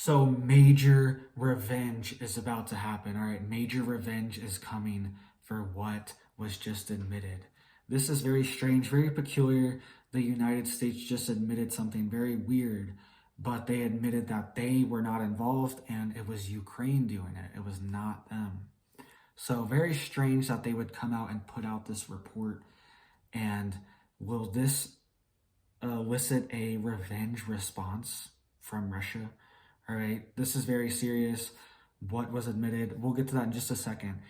So major revenge is about to happen. All right, major revenge is coming for what was just admitted. This is very strange, very peculiar. The United States just admitted something very weird, but they admitted that they were not involved and it was Ukraine doing it. It was not them. So very strange that they would come out and put out this report. And will this elicit a revenge response from Russia? All right, this is very serious. What was admitted, we'll get to that in just a second.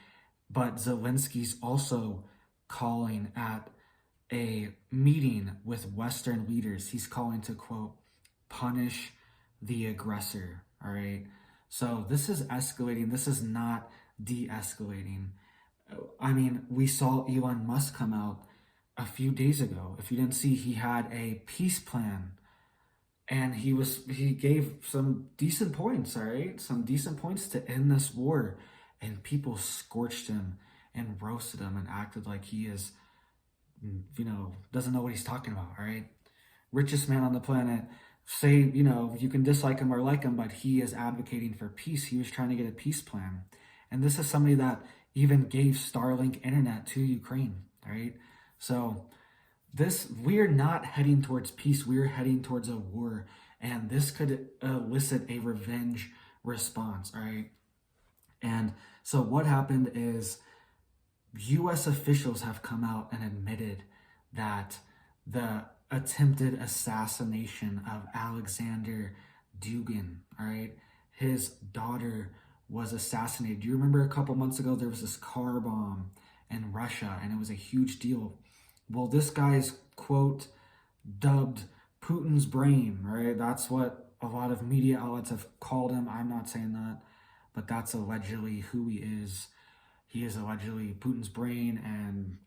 But Zelensky's also calling at a meeting with Western leaders. He's calling to, quote, punish the aggressor. All right, so this is escalating. This is not de-escalating. I mean, we saw Elon Musk come out a few days ago. If you didn't see, he had a peace plan, and he gave some decent points, all right? Some decent points to end this war, and people scorched him and roasted him and acted like he is, doesn't know what he's talking about, all right? Richest man on the planet. Say, you can dislike him or like him, but he is advocating for peace. He was trying to get a peace plan. And this is somebody that even gave Starlink internet to Ukraine, all right? So we're not heading towards peace. We're heading towards a war, and this could elicit a revenge response, all right? And so what happened is U.S. officials have come out and admitted that the attempted assassination of Alexander Dugin, all right, his daughter was assassinated. Do you remember a couple months ago there was this car bomb in Russia, and it was a huge deal? Well, this guy is, quote, dubbed Putin's brain, right? That's what a lot of media outlets have called him. I'm not saying that, but that's allegedly who he is. He is allegedly Putin's brain, and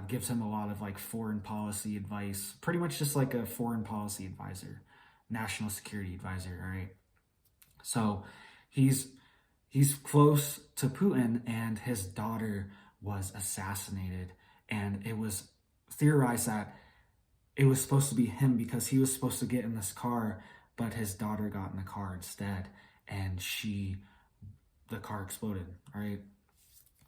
gives him a lot of like foreign policy advice, pretty much just like a foreign policy advisor, national security advisor, all right? So he's close to Putin, and his daughter was assassinated, and it was theorized that it was supposed to be him because he was supposed to get in this car, but his daughter got in the car instead, and the car exploded, right?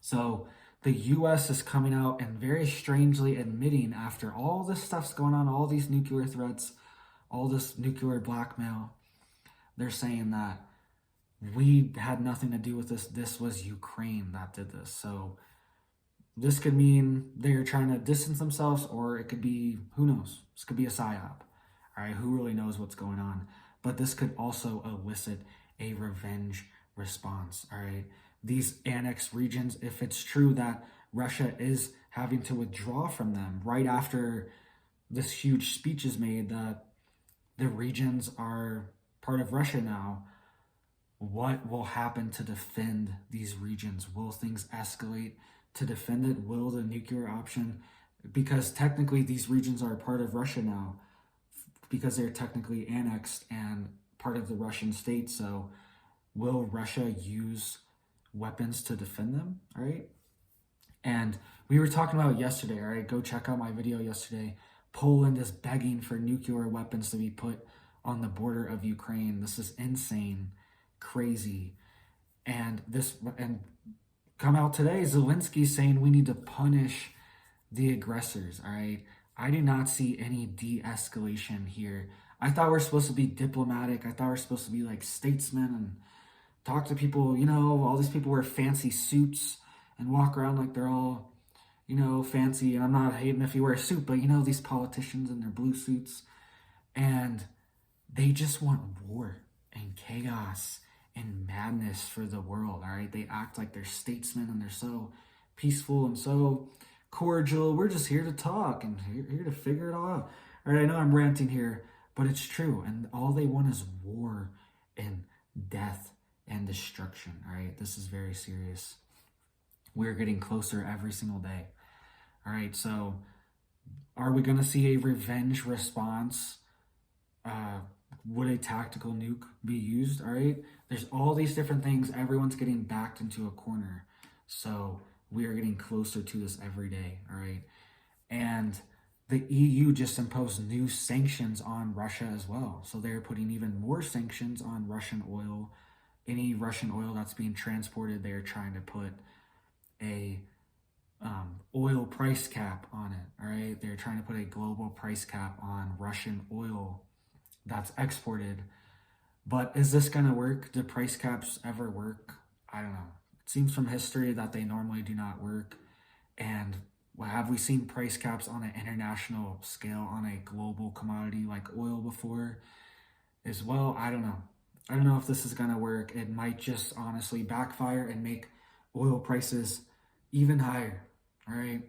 So the U.S. is coming out and very strangely admitting, after all this stuff's going on, all these nuclear threats, all this nuclear blackmail, they're saying that we had nothing to do with this. This was Ukraine that did this. So this could mean they're trying to distance themselves, or it could be, who knows? This could be a psyop. All right, who really knows what's going on? But this could also elicit a revenge response. All right, these annexed regions, if it's true that Russia is having to withdraw from them right after this huge speech is made that the regions are part of Russia now, what will happen to defend these regions? Will things escalate to defend it? Will the nuclear option, because technically these regions are a part of Russia now, because they're technically annexed and part of the Russian state. So will Russia use weapons to defend them? All right. And we were talking about yesterday, all right, go check out my video yesterday. Poland is begging for nuclear weapons to be put on the border of Ukraine. This is insane, crazy. And come out today, Zelensky saying we need to punish the aggressors, all right? I do not see any de-escalation here. I thought we're supposed to be diplomatic. I thought we're supposed to be like statesmen and talk to people, all these people wear fancy suits and walk around like they're all, fancy. And I'm not hating if you wear a suit, but these politicians in their blue suits, and they just want war and chaos and madness for the world, all right? They act like they're statesmen and they're so peaceful and so cordial. We're just here to talk and here to figure it all out. All right, I know I'm ranting here, but it's true. And all they want is war and death and destruction, all right? This is very serious. We're getting closer every single day. All right, so are we going to see a revenge response? Would a tactical nuke be used? All right, there's all these different things. Everyone's getting backed into a corner. So we are getting closer to this every day, all right? And the EU just imposed new sanctions on Russia as well. So they're putting even more sanctions on Russian oil. Any Russian oil that's being transported, they're trying to put a oil price cap on it. All right, they're trying to put a global price cap on Russian oil that's exported. But is this going to work? Do price caps ever work? I don't know. It seems from history that they normally do not work. And have we seen price caps on an international scale on a global commodity like oil before as well? I don't know. I don't know if this is going to work. It might just honestly backfire and make oil prices even higher. All right.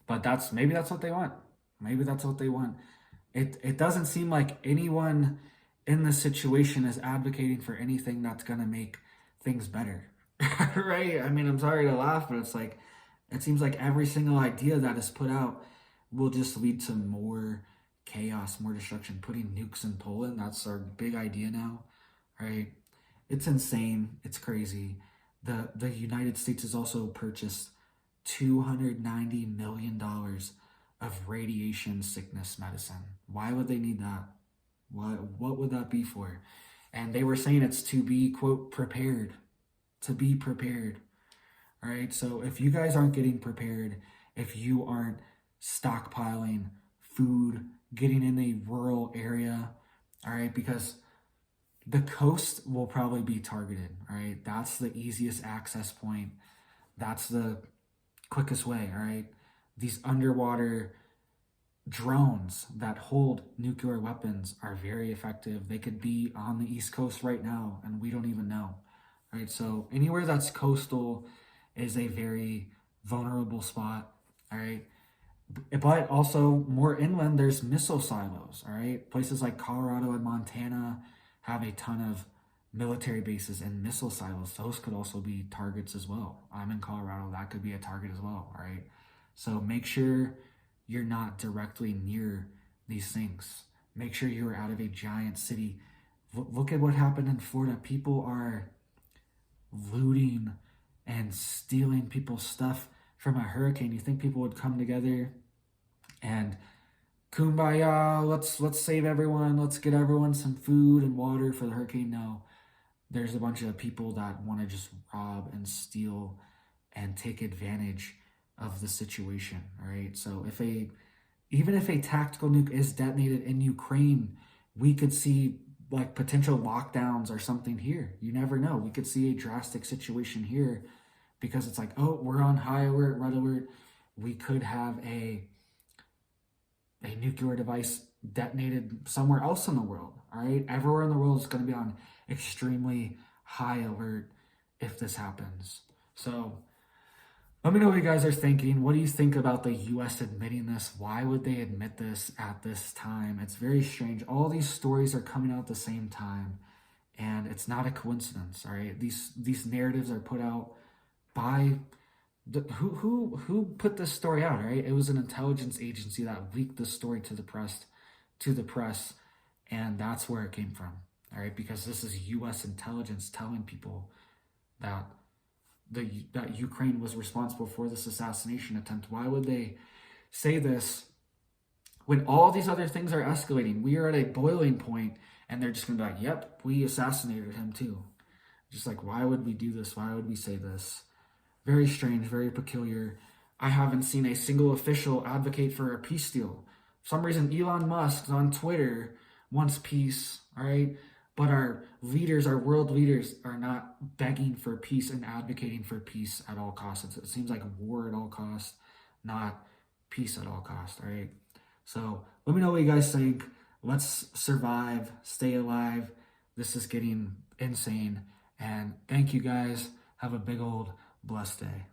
But maybe that's what they want. Maybe that's what they want. It doesn't seem like anyone in this situation is advocating for anything that's going to make things better. Right? I mean, I'm sorry to laugh, but it's like, it seems like every single idea that is put out will just lead to more chaos, more destruction. Putting nukes in Poland, that's our big idea now, right? It's insane. It's crazy. The United States has also purchased $290 million of radiation sickness medicine. Why would they need that? What would that be for? And they were saying it's to be, quote, prepared. To be prepared. All right, so if you guys aren't getting prepared, if you aren't stockpiling food, getting in a rural area, all right, because the coast will probably be targeted, all right? That's the easiest access point. That's the quickest way, all right? These underwater drones that hold nuclear weapons are very effective. They could be on the East Coast right now, and we don't even know, all right? So anywhere that's coastal is a very vulnerable spot, all right? But also more inland, there's missile silos, all right? Places like Colorado and Montana have a ton of military bases and missile silos. Those could also be targets as well. I'm in Colorado, that could be a target as well, all right? So make sure you're not directly near these things. Make sure you're out of a giant city. Look at what happened in Florida. People are looting and stealing people's stuff from a hurricane. You think people would come together and kumbaya, let's save everyone, let's get everyone some food and water for the hurricane? No, there's a bunch of people that want to just rob and steal and take advantage of the situation. All right, so even if a tactical nuke is detonated in Ukraine, we could see like potential lockdowns or something here. You never know. We could see a drastic situation here because it's like, oh, we're on high alert, red alert. We could have a nuclear device detonated somewhere else in the world. All right, everywhere in the world is going to be on extremely high alert if this happens. So let me know what you guys are thinking. What do you think about the U.S. admitting this? Why would they admit this at this time? It's very strange. All these stories are coming out at the same time, and it's not a coincidence. All right, these narratives are put out by who put this story out. Right, it was an intelligence agency that leaked the story to the press, and that's where it came from. All right, because this is U.S. intelligence telling people that that Ukraine was responsible for this assassination attempt. Why would they say this when all these other things are escalating? We are at a boiling point, and they're just going to be like, yep, we assassinated him too. Just like, why would we do this? Why would we say this? Very strange, very peculiar. I haven't seen a single official advocate for a peace deal. For some reason, Elon Musk on Twitter wants peace, all right? But our leaders, our world leaders, are not begging for peace and advocating for peace at all costs. It seems like war at all costs, not peace at all costs, all right? So let me know what you guys think. Let's survive, stay alive. This is getting insane. And thank you guys. Have a big old blessed day.